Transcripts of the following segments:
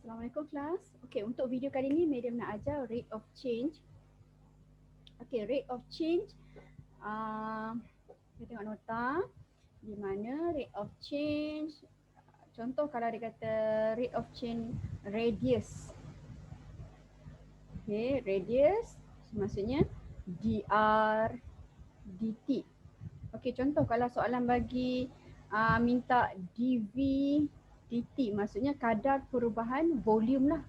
Assalamualaikum kelas. Okey, untuk video kali ni Madam nak ajar rate of change. Okey, rate of change. Kita tengok nota di mana rate of change. Contoh kalau dia kata rate of change radius. Okey, radius maksudnya dr dt. Okey, contoh kalau soalan bagi minta dv dt maksudnya kadar perubahan volume lah.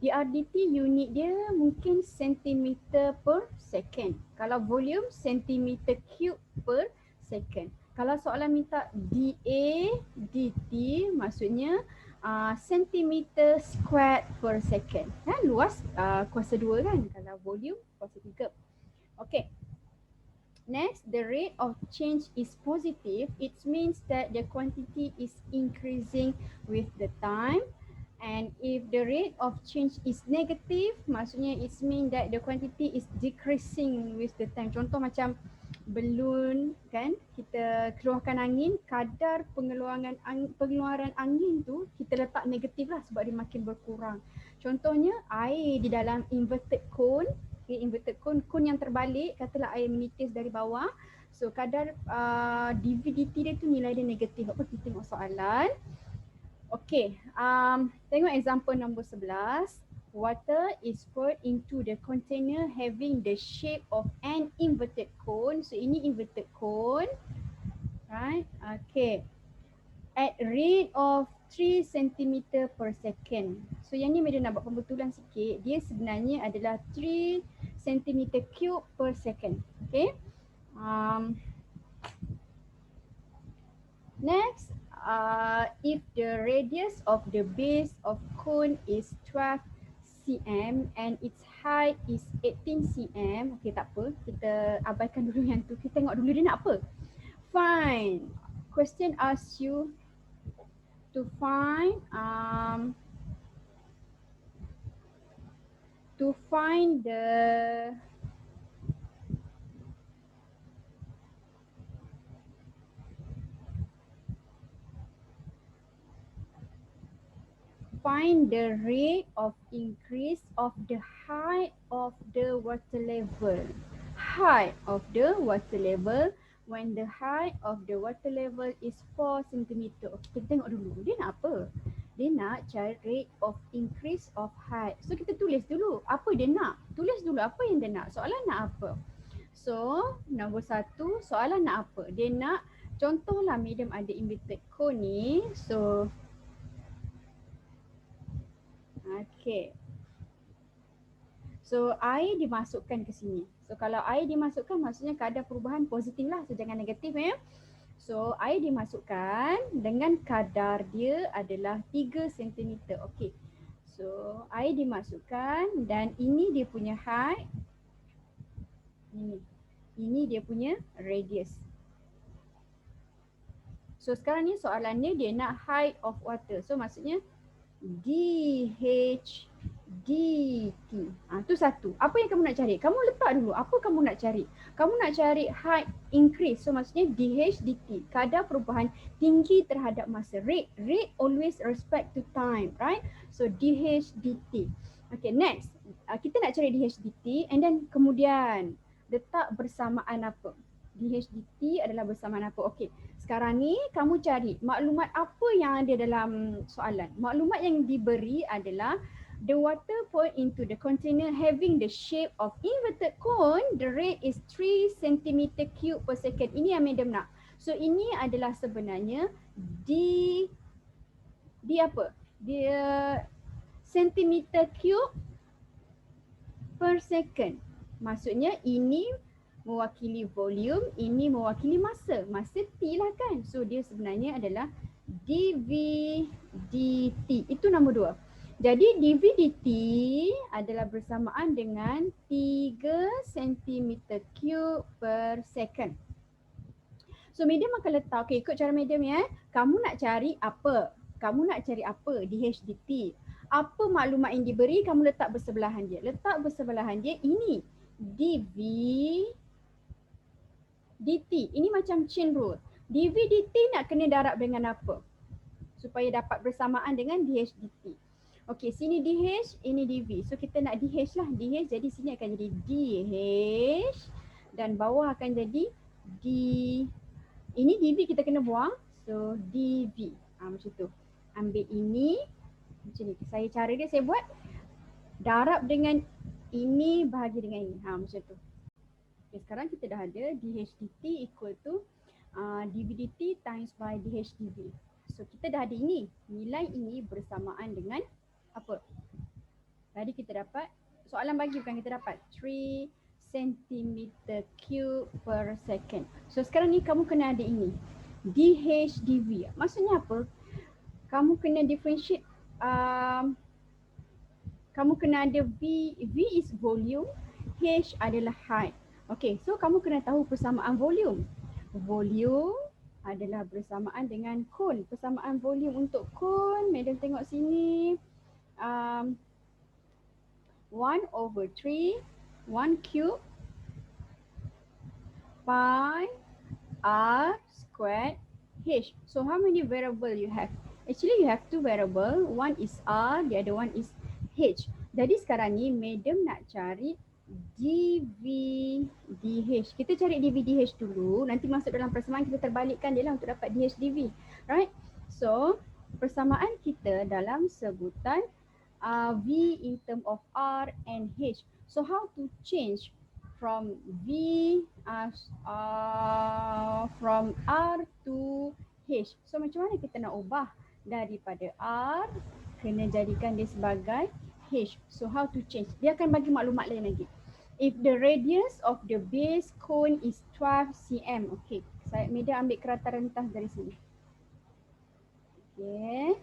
dr dt unit dia mungkin sentimeter per second. Kalau volume sentimeter cube per second. Kalau soalan minta dA dt maksudnya sentimeter squared per second. Luas kuasa 2 kan, kalau volume kuasa 3. Okay. Next, the rate of change is positive. It means that the quantity is increasing with the time. And if the rate of change is negative, maksudnya it means that the quantity is decreasing with the time. Contoh macam balloon kan, kita keluarkan angin, kadar pengeluaran angin tu kita letak negatif lah sebab dia makin berkurang. Contohnya air di dalam inverted cone. Okay, inverted cone yang terbalik, katalah air menitis dari bawah. So kadar dV/dt dia tu nilai dia negatif. Apa kita tengok soalan. Okay, tengok example nombor 11. Water is poured into the container having the shape of an inverted cone. So ini inverted cone. Right, okay. At rate of 3 cm per second. So yang ni Madam nak buat pembetulan sikit. Dia sebenarnya adalah 3 cm cube per second. Okay. Next, if the radius of the base of cone is 12 cm and its height is 18 cm. Okay, tak apa. Kita abaikan dulu yang tu. Kita tengok dulu dia nak apa. Fine. Question asks you to find the rate of increase of the height of the water level. Height of the water level when the height of the water level is 4 cm. Okay, kita tengok dulu. Dia nak apa? Dia nak cari rate of increase of height. So kita tulis dulu apa dia nak. Tulis dulu apa yang dia nak. Soalan nak apa? So nombor 1, soalan nak apa? Dia nak, contohlah Madam ada inverted cone ni. So okay. So air dimasukkan ke sini. So kalau air dimasukkan maksudnya kadar perubahan positif lah. So jangan negatif ya. So air dimasukkan dengan kadar dia adalah 3 cm. Okay. So air dimasukkan dan ini dia punya height. Ini dia punya radius. So sekarang ni soalannya dia nak height of water. So maksudnya dH dt. Tu satu. Apa yang kamu nak cari? Kamu letak dulu. Apa kamu nak cari? Kamu nak cari height increase. So maksudnya dH dt. Kadar perubahan tinggi terhadap masa. Rate always respect to time, right? So dH dt. Okay, next. Kita nak cari dH dt and then kemudian letak bersamaan apa? dH dt adalah bersamaan apa? Okay. Sekarang ni kamu cari maklumat apa yang ada dalam soalan. Maklumat yang diberi adalah the water poured into the container having the shape of inverted cone, the rate is 3 cm cube per second. Ini yang Madam nak. So ini adalah sebenarnya di apa? Dia centimeter cube per second. Maksudnya ini mewakili volume, ini mewakili masa. Masa T lah kan. So dia sebenarnya adalah dV dt. Itu nombor 2. Jadi dV dt adalah bersamaan dengan 3 cm cube per second. So Madam akan letak, okay, ikut cara Madam ya. Kamu nak cari apa? Kamu nak cari apa? dH dt. Apa maklumat yang diberi, kamu letak bersebelahan dia. Letak bersebelahan dia ini dV dt. Ini macam chain rule. dV dt nak kena darab dengan apa? Supaya dapat bersamaan dengan dH dt. Okey, sini DH, ini DV. So kita nak DH lah. DH jadi sini akan jadi DH dan bawah akan jadi D. Ini DV kita kena buang. So DV. Macam tu. Ambil ini. Macam ni. Cara dia saya buat darab dengan ini bahagi dengan ini. Macam tu. Okay, sekarang kita dah ada DHDT equal to DVDT times by DHDV. So kita dah ada ini. Nilai ini bersamaan dengan apa? Tadi kita dapat, soalan bagi bukan kita dapat, 3 cm cube per second. So sekarang ni kamu kena ada ini. DHDV. Maksudnya apa? Kamu kena differentiate, kamu kena ada V. V is volume, H adalah height. Okay, so kamu kena tahu persamaan volume. Volume adalah bersamaan dengan cone. Persamaan volume untuk cone, madam tengok sini. 1/3 1 cube pi r squared h. So how many variable you have? Actually you have two variable. One is r, the other one is h. Jadi sekarang ni madam nak cari dv dh. Kita cari dv dh dulu. Nanti masuk dalam persamaan kita terbalikkan dia lah untuk dapat dh dv. Right? So persamaan kita dalam sebutan V in term of R and H. So how to change from V from R to H? So macam mana kita nak ubah daripada R kena jadikan dia sebagai H? So how to change? Dia akan bagi maklumat lain lagi. If the radius of the base cone is 12 cm. Okay, saya Media ambil kerata rentas dari sini. Okay.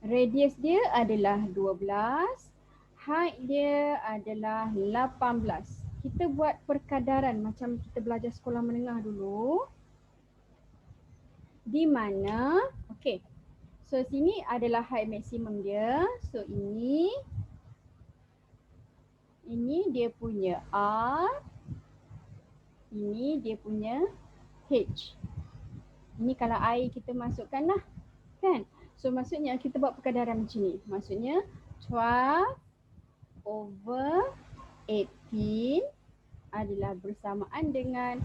Radius dia adalah 12, height dia adalah 18. Kita buat perkadaran macam kita belajar sekolah menengah dulu. Di mana, okay. So sini adalah height maksimum dia. So ini dia punya R. Ini dia punya H. Ini kalau air kita masukkan lah, kan? So maksudnya kita buat perkadaran macam ni. Maksudnya 12/18 adalah bersamaan dengan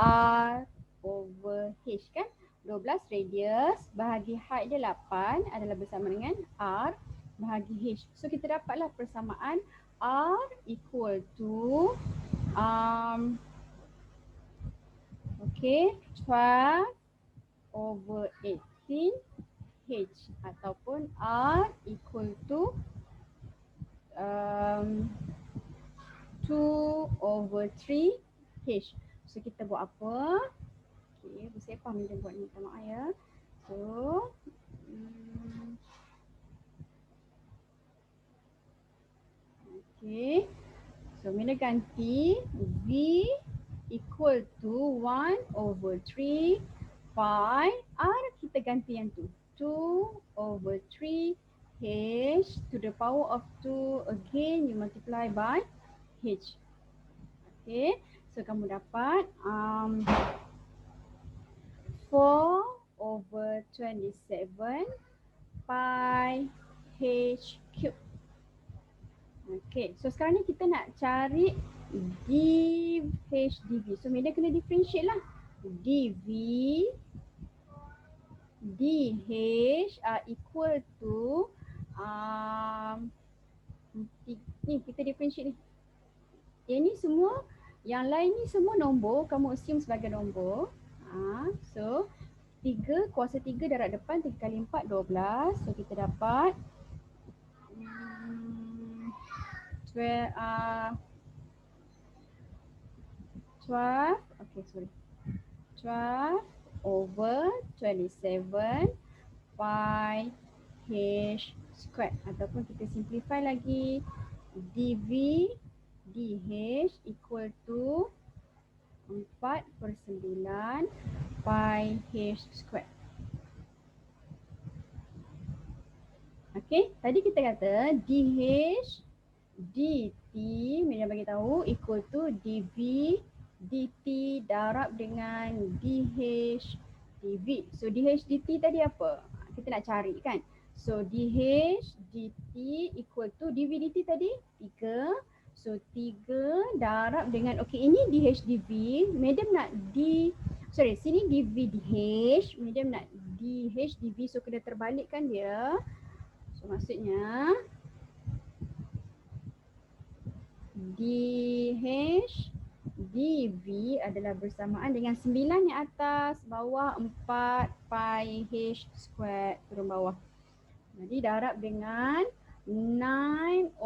R/H, kan? 12 radius bahagi height dia 8 adalah bersama dengan R bahagi H. So kita dapatlah persamaan R equal to 12/18 H ataupun R equal to 2/3 H. So kita buat apa? Okay, saya faham dia buat ni, minta maaf ya. So okay. So Mina ganti V equal to 1/3 pi R, kita ganti yang tu 2/3 H to the power of 2, again you multiply by H. Okay, so kamu dapat 4/27 pi H cube. Okay, so sekarang ni kita nak cari dH dV. So Media kena differentiate lah. dV dH are equal to ni kita differentiate ni. Yang ni semua, yang lain ni semua nombor, kamu assume sebagai nombor. So 3 kuasa 3 darab depan 3 kali 4 12. So kita dapat 12 12/27 pi H squared, ataupun kita simplify lagi dV dH equal to 4/9 pi H squared. Okay, tadi kita kata dH dt, Media bagi tahu equal to dV dt darab dengan dH dV. So dH dt tadi apa? Kita nak cari, kan? So DH dt equal to dv dt tadi 3. So 3 darab dengan, okay, ini DH dv, madam nak sini dv dh, madam nak DH dv, so kena terbalikkan dia. So maksudnya DH dv adalah bersamaan dengan 9 yang atas, bawah 4 pi h squared turun bawah. Jadi darab dengan 9/4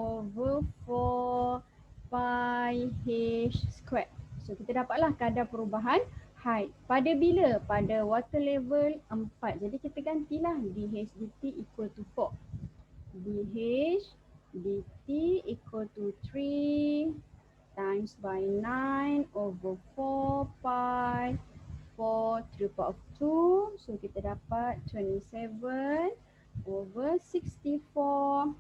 pi h squared. So kita dapatlah kadar perubahan height. Pada bila? Pada water level 4. Jadi kita gantilah DH dt equal to 4. DH dt equal to 3 times by 9/4 pi 4 to the power of 2. So kita dapat 27/64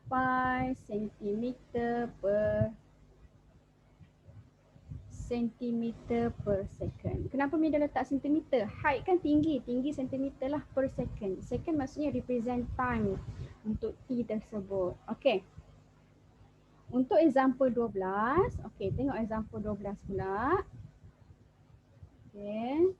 pi centimeter per second. Kenapa Mida letak sentimeter? Height kan tinggi sentimeter lah per second. Second maksudnya represent time untuk T tersebut. Okay. Untuk example 12, okay, tengok example 12 pula. Okay.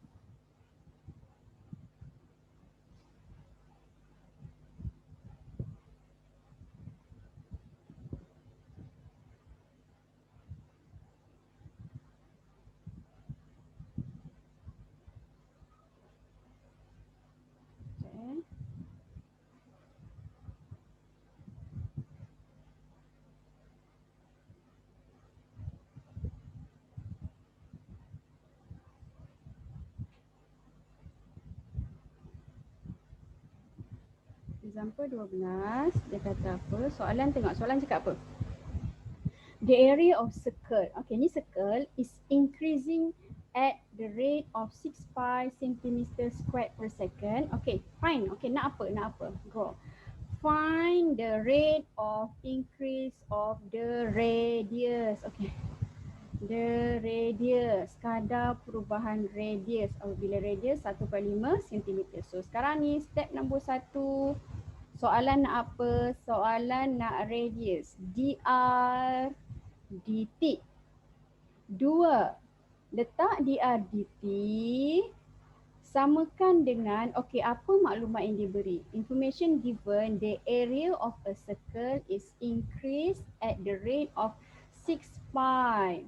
Example 12, dia kata apa? Soalan tengok, soalan cakap apa? The area of circle, okay, ni circle is increasing at the rate of 6 pi centimeter squared per second. Okay, fine. Okay, nak apa? Go. Find the rate of increase of the radius. Okay. The radius, kadar perubahan radius. Bila radius 1/5 cm. So sekarang ni step nombor 1. Soalan nak apa? Soalan nak radius. dr dt. 2. Letak dr dt samakan dengan, okay, apa maklumat yang diberi? Information given, the area of a circle is increased at the rate of 6 pi.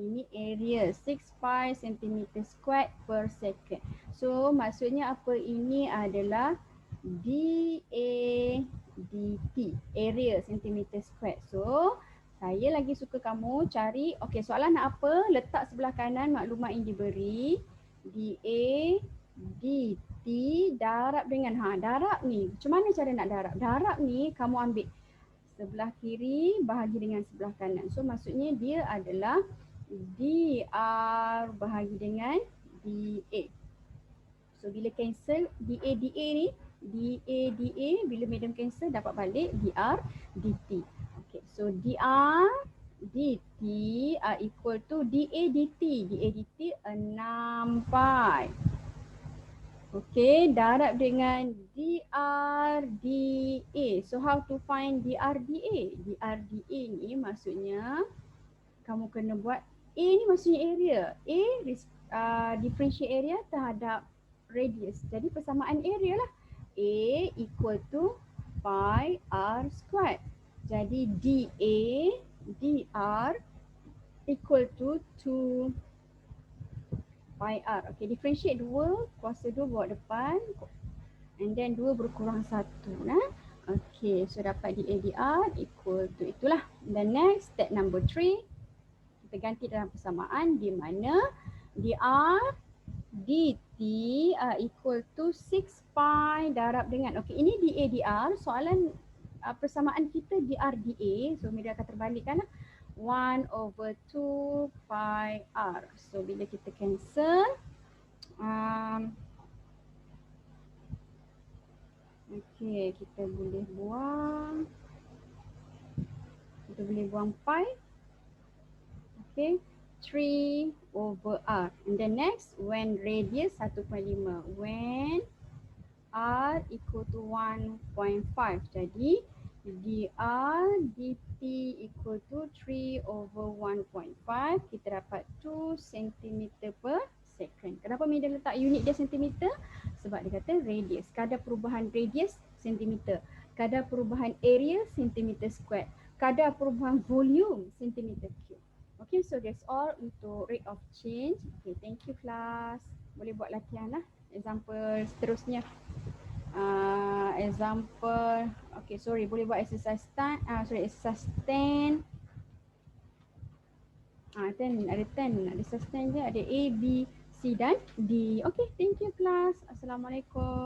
Ini area 6 pi centimeter squared per second. So maksudnya apa? Ini adalah dA dt, area centimeter squared. So saya lagi suka kamu cari, okay, soalan nak apa? Letak sebelah kanan maklumat yang diberi. dA dt darab dengan, darab ni, macam mana cara nak darab? Darab ni kamu ambil sebelah kiri bahagi dengan sebelah kanan. So maksudnya dia adalah dr bahagi dengan dA. So bila cancel dA ni, dA bila madam cancel dapat balik dr dt. Okay, so dr dt are equal to dA dt. dA dt 6 pi. Okay, darab dengan dr dA. So how to find dr dA? dr dA ni maksudnya kamu kena buat, A ni maksudnya area. A differentiate area terhadap radius. Jadi persamaan area lah. A equal to pi r squared. Jadi dA dr equal to 2 pi r. Okay, differentiate 2, kuasa 2 bawa depan. And then 2 berkurang 1. Okay, so dapat dA dr equal to itulah. Then next, step number 3. Kita ganti dalam persamaan di mana dr dt equal to 6 pi darab dengan, okay, ini dA dr, soalan persamaan kita dr dA, so Mida akan terbalikkan 1/2 pi r. So bila kita cancel, okay, kita boleh buang pi. Okay, 3/r. And then next, when radius 1/5. When R equal to 1.5. Jadi dr dt equal to 3 over 1.5. Kita dapat 2 cm per second. Kenapa Mida letak unit dia sentimeter? Sebab dia kata radius. Kadar perubahan radius sentimeter. Kadar perubahan area sentimeter square. Kadar perubahan volume sentimeter cube. Okay, so that's all untuk rate of change. Okay, thank you class. Boleh buat latihan lah. Example seterusnya. Example, okay sorry, boleh buat exercise 10, exercise 10. 10, ada 10, ada exercise 10 je, ada A, B, C dan D. Okay, thank you class. Assalamualaikum.